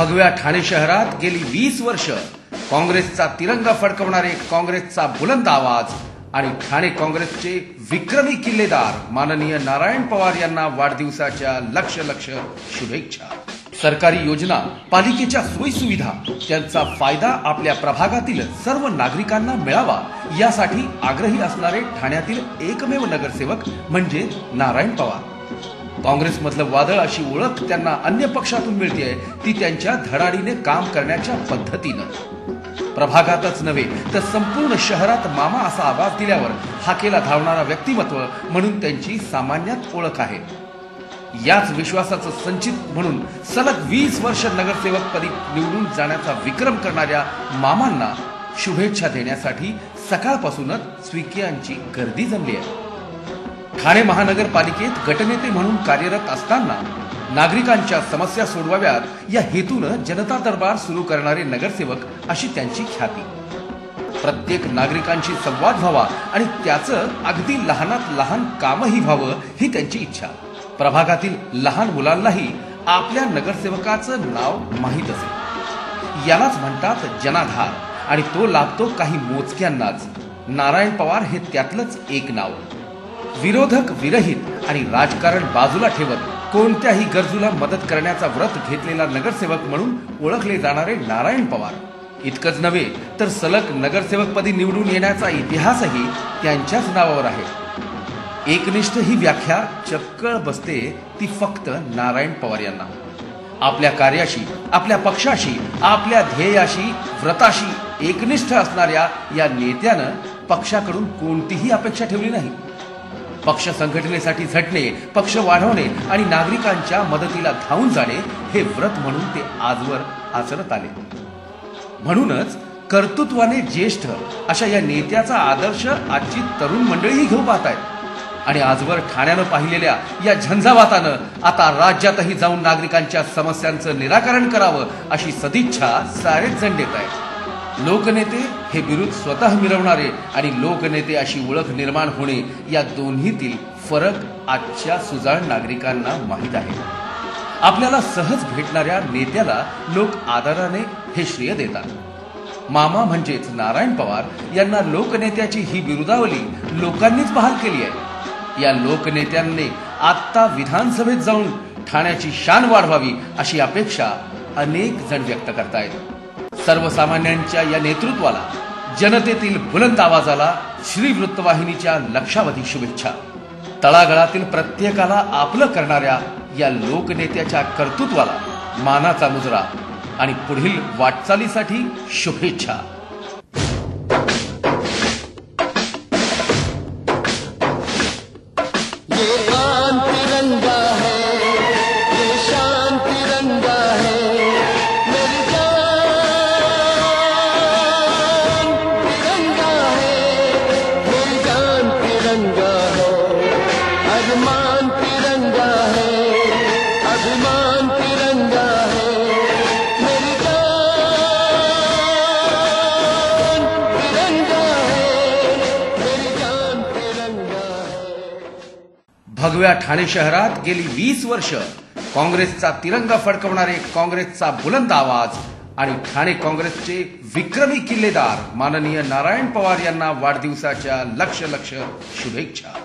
भगव्या ठाणे शहरात गेली 20 वर्ष काँग्रेसचा तिरंगा फडकवणारे काँग्रेसचा बुलंद आवाज आणि ठाणे काँग्रेसचे विक्रमी किल्लेदार माननीय नारायण पवार यांना वाढदिवसाच्या लक्ष शुभेच्छा। सरकारी योजना, पालिकेच्या सोयीसुविधा त्यांचा फायदा आपल्या प्रभागातील सर्व नागरिकांना मिळावा यासाठी आग्रही असणारे ठाण्यातील एकमेव नगरसेवक म्हणजे नारायण पवार। काँग्रेसमधलं वादळ अशी ओळख त्यांना अन्य पक्षातून मिळते ती त्यांच्या धडाडीने काम करण्याच्या पद्धतीनं। प्रभागातच नव्हे तर संपूर्ण शहरात मामा असा आवाज दिल्यावर हाकेला धावणारा व्यक्तिमत्व म्हणून त्यांची सामान्यात ओळख आहे। याच विश्वासाचं संचित म्हणून सलग 20 वर्ष नगरसेवकपदी निवडून जाण्याचा विक्रम करणाऱ्या मामांना शुभेच्छा देण्यासाठी सकाळपासूनच स्वीकियांची गर्दी जमली आहे। ठाणे महानगरपालिकेत गटनेते म्हणून कार्यरत असताना नागरिकांच्या समस्या सोडवाव्यात या हेतूनं जनता दरबार सुरू करणारे नगरसेवक अशी त्यांची ख्याती। प्रत्येक नागरिकांशी संवाद व्हावा आणि त्याचं अगदी लहानात लहान कामही व्हावं ही त्यांची इच्छा। प्रभागातील लहान मुलांनाही आपल्या नगरसेवकाचं नाव माहीत असेल। यालाच म्हणतात जनाधार आणि तो लाभतो काही मोजक्यांनाच। नारायण पवार हे त्यातलंच एक नाव। विरोधक विरहित आणि राजकारण बाजूला ठेवत कोणत्याही गरजूला मदत करण्याचा व्रत घेतलेला नगरसेवक म्हणून ओळखले जाणारे नारायण पवार इतकंच नव्हे तर सलग नगरसेवकपदी निवडून येण्याचा इतिहासही त्यांच्याच नावावर आहे। एकनिष्ठ ही व्याख्या चक्कळ बसते ती फक्त नारायण पवार यांना। आपल्या कार्याशी, आपल्या पक्षाशी, आपल्या ध्येयाशी, व्रताशी एकनिष्ठ असणाऱ्या या नेत्यानं पक्षाकडून कोणतीही अपेक्षा ठेवली नाही। पक्ष संघटनेसाठी झटणे, पक्ष वाढवणे आणि नागरिकांच्या मदतीला धावून जाणे हे व्रत म्हणून ते आजवर आचरत आले। म्हणूनच कर्तृत्वाने ज्येष्ठ अशा या नेत्याचा आदर्श आजची तरुण मंडळीही घेऊ पाहत आहेत आणि आजवर ठाण्यानं पाहिलेल्या या झंझावातानं आता राज्यातही जाऊन नागरिकांच्या समस्यांचं निराकरण करावं अशी सदिच्छा सारेच जण देत आहेत। लोकनेते हे बिरुद स्वतः मिरवणारे आणि लोकनेते अशी ओळख निर्माण होणे या दोन्हीतील फरक आजच्या सुजाण नागरिकांना माहीत आहे। आपल्याला सहज भेटणाऱ्या नेत्याला लोक आदराने हे श्रेय देतात। मामा म्हणजेच नारायण पवार यांना लोकनेत्याची ही बिरुदावली लोकांनीच बहाल केली आहे। या लोकनेत्यांनी आता विधानसभेत जाऊन ठाण्याची शान वाढवावी अशी अपेक्षा अनेक जण व्यक्त करतायत। सर्वसामान्यांच्या या नेतृत्वाला, जनतेतील बुलंद आवाजाला श्री वृत्तवाहिनीच्या लक्षावधी शुभेच्छा। तळागाळातील प्रत्येकाला आपलं करणाऱ्या या लोकनेत्याच्या कर्तृत्वाला मानाचा मुजरा आणि पुढील वाटचालीसाठी शुभेच्छा। भगव्या ठाणे शहरात गेली 20 वर्ष काँग्रेसचा तिरंगा फडकवणारे काँग्रेसचा बुलंद आवाज आणि ठाणे काँग्रेसचे विक्रमी किल्लेदार माननीय नारायण पवार यांना वाढदिवसाच्या लक्ष शुभेच्छा।